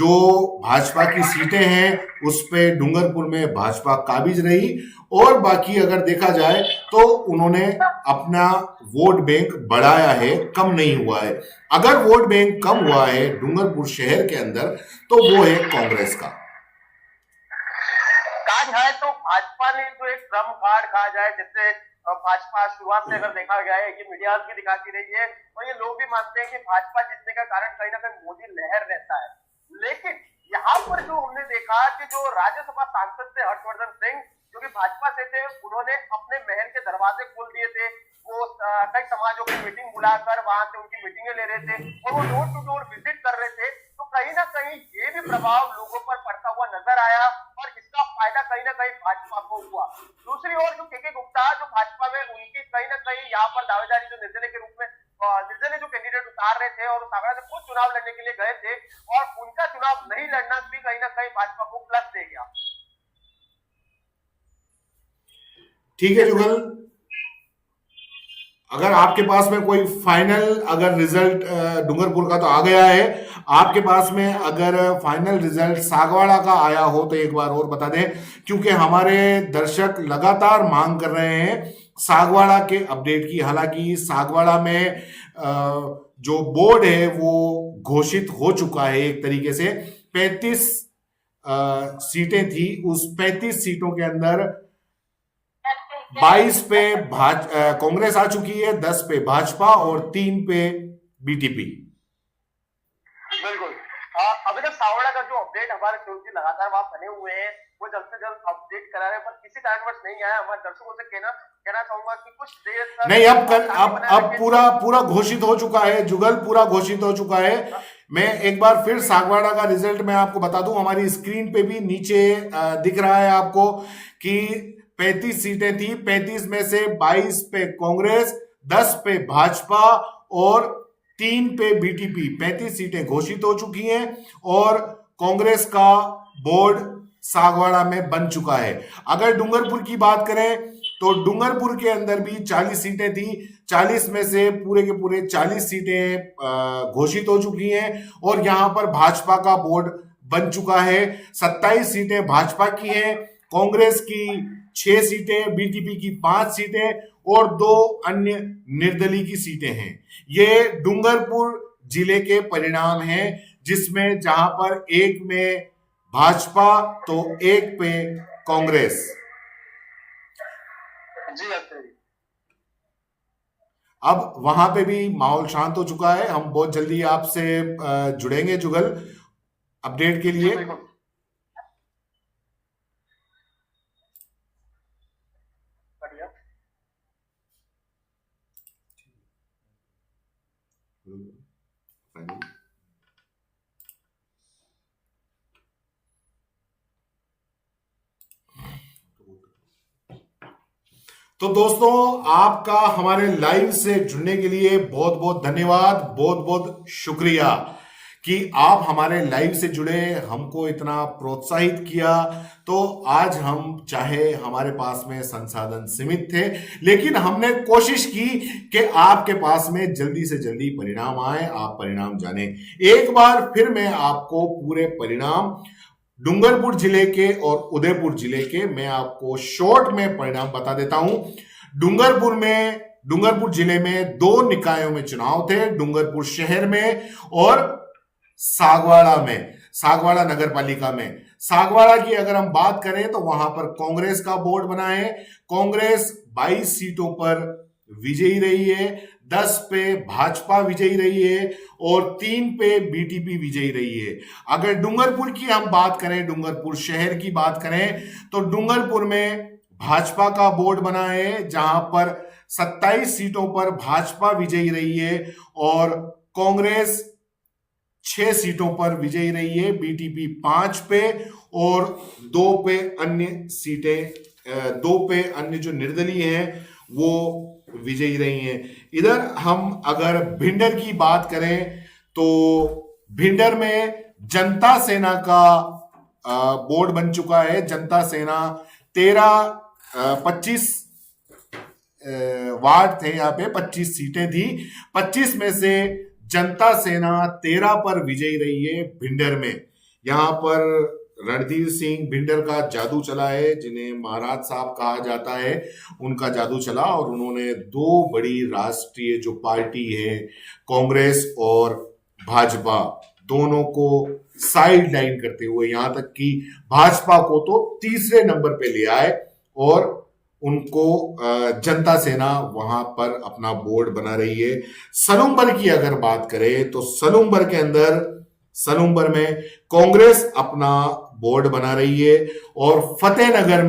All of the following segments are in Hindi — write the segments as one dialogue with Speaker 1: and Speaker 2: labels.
Speaker 1: जो भाजपा की सीटें हैं उस पे डूंगरपुर में भाजपा काबिज रही, और बाकी अगर देखा जाए तो उन्होंने अपना वोट बैंक बढ़ाया है, कम नहीं हुआ है। अगर वोट बैंक कम हुआ है डूंगरपुर शहर के अंदर तो वो है कांग्रेस का।
Speaker 2: कहा जाए तो भाजपा ने जो एक ट्रम्प कार्ड कहा जाए, जैसे भाजपा शुरुआत से अगर देखा गया है, ये मीडिया भी दिखाती रही है और ये लोग भी मानते हैं कि भाजपा जीतने का कारण कहीं ना कहीं मोदी लहर रहता है। लेकिन यहाँ पर जो हमने देखा कि जो राज्यसभा सांसद थे हर्षवर्धन सिंह, जो कि भाजपा से थे, उन्होंने अपने महल के दरवाजे खोल दिए थे। वो कई समाजों की मीटिंग बुलाकर वहां से उनकी मीटिंगें ले रहे थे और वो डोर टू डोर विजिट कर रहे थे। तो कहीं ना कहीं ये भी प्रभाव लोगों पर पड़ता हुआ नजर आया और इसका फायदा कहीं ना कहीं भाजपा को हुआ। दूसरी ओर जो के गुप्ता जो भाजपा में, उनकी कहीं ना कहीं यहाँ पर दावेदारी जो निर्दलीय के रूप में निर्दलीय जो कैंडिडेट उतार रहे थे और सागड़ा से खुद चुनाव लड़ने के लिए गए थे, और उनका चुनाव नहीं लड़ना भी कहीं ना कहीं भाजपा को प्लस दे गया।
Speaker 1: ठीक है जुगल, अगर आपके पास में कोई फाइनल अगर रिजल्ट डूंगरपुर का तो आ गया है, आपके पास में अगर फाइनल रिजल्ट सागवाड़ा का आया हो तो एक बार और बता दें, क्योंकि हमारे दर्शक लगातार मांग कर रहे हैं सागवाड़ा के अपडेट की। हालांकि सागवाड़ा में जो बोर्ड है वो घोषित हो चुका है एक तरीके से। 35 सीटें थी, उस 35 सीटों के अंदर 22 पे कांग्रेस आ चुकी है, 10 पे भाजपा और 3 पे बीटीपी।
Speaker 2: बिल्कुल। अभी तक सावड़ा का जो अपडेट हमारे शोध लगातार वहां बने हुए हैं, वो जल्द से जल्द अपडेट करा रहे हैं, पर किसी कारणवश नहीं आया। हमारे दर्शकों से कहना चाहूंगा कि कुछ देर तक
Speaker 1: नहीं, अब पूरा घोषित हो चुका है जुगल, पूरा घोषित हो चुका है। मैं एक बार फिर सागवाड़ा का रिजल्ट मैं आपको बता दूं, हमारी स्क्रीन पे भी नीचे दिख रहा है आपको कि 35 सीटें थी, 35 में से 22 पे कांग्रेस, 10 पे भाजपा और 3 पे बीटीपी। 35 सीटें घोषित हो चुकी हैं और कांग्रेस का बोर्ड सागवाड़ा में बन चुका है। अगर डूंगरपुर की बात करें तो डूंगरपुर के अंदर भी 40 सीटें थी, 40 में से पूरे के पूरे 40 सीटें घोषित हो चुकी हैं और यहां पर भाजपा का बोर्ड बन चुका है। 27 सीटें भाजपा की हैं, कांग्रेस की 6 सीटें, बीटीपी की 5 सीटें और 2 अन्य निर्दलीय की सीटें हैं। ये डूंगरपुर जिले के परिणाम हैं, जिसमें जहां पर एक में भाजपा तो एक पे कांग्रेस। अब वहां पे भी माहौल शांत हो चुका है। हम बहुत जल्दी आपसे जुड़ेंगे जुगल अपडेट के लिए। तो दोस्तों, आपका हमारे लाइव से जुड़ने के लिए बहुत बहुत धन्यवाद, बहुत बहुत शुक्रिया कि आप हमारे लाइव से जुड़े, हमको इतना प्रोत्साहित किया। तो आज हम चाहे हमारे पास में संसाधन सीमित थे, लेकिन हमने कोशिश की कि आपके पास में जल्दी से जल्दी परिणाम आए, आप परिणाम जाने। एक बार फिर मैं आपको पूरे परिणाम डूंगरपुर जिले के और उदयपुर जिले के मैं आपको शॉर्ट में परिणाम बता देता हूं। डूंगरपुर जिले में 2 निकायों में चुनाव थे, डूंगरपुर शहर में और सागवाड़ा नगर पालिका में। सागवाड़ा की अगर हम बात करें तो वहां पर कांग्रेस का बोर्ड बना है। कांग्रेस 22 सीटों पर विजयी रही है, 10 पे भाजपा विजयी रही है और 3 पे बीटीपी विजयी रही है। अगर डूंगरपुर की हम बात करें, डूंगरपुर शहर की बात करें, तो डूंगरपुर में भाजपा का बोर्ड बना है, जहां पर 27 सीटों पर भाजपा विजयी रही है और कांग्रेस 6 सीटों पर विजयी रही है, बीटीपी 5 पे और 2 पे अन्य सीटें, 2 पे अन्य जो निर्दलीय हैं वो विजयी रही हैं। इधर हम अगर भिंडर की बात करें तो भिंडर में जनता सेना का बोर्ड बन चुका है। जनता सेना 25 वार्ड थे, यहाँ पे 25 सीटें थी, 25 में से जनता सेना 13 पर विजयी रही है भिंडर में। यहाँ पर रणधीर सिंह भिंडर का जादू चला है, जिन्हें महाराज साहब कहा जाता है, उनका जादू चला और उन्होंने दो बड़ी राष्ट्रीय जो पार्टी है कांग्रेस और भाजपा, दोनों को साइड लाइन करते हुए यहाँ तक कि भाजपा को तो तीसरे नंबर पे ले आए और उनको जनता सेना वहां पर अपना बोर्ड बना रही है। सलूम्बर की अगर बात करें तो सलूम्बर के अंदर, सलूम्बर में कांग्रेस अपना बोर्ड बना रही है और फतेहनगर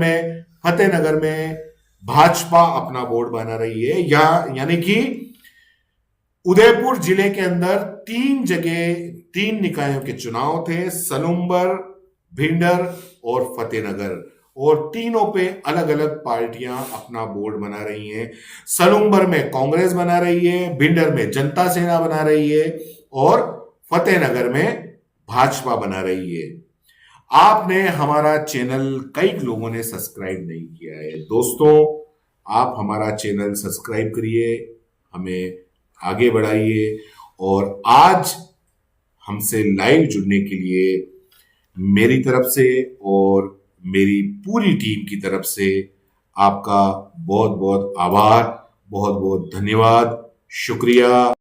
Speaker 1: में भाजपा अपना बोर्ड बना रही है। यानी कि उदयपुर जिले के अंदर 3 जगह 3 निकायों के चुनाव थे, सलूम्बर, भिंडर और फतेहनगर, और तीनों पे अलग अलग पार्टियां अपना बोर्ड बना रही हैं। सलूम्बर में कांग्रेस बना रही है, भिंडर में जनता सेना बना रही है और फतेहनगर में भाजपा बना रही है। आपने हमारा चैनल, कई लोगों ने सब्सक्राइब नहीं किया है दोस्तों, आप हमारा चैनल सब्सक्राइब करिए, हमें आगे बढ़ाइए और आज हमसे लाइव जुड़ने के लिए मेरी तरफ से और मेरी पूरी टीम की तरफ से आपका बहुत बहुत आभार, बहुत बहुत धन्यवाद, शुक्रिया।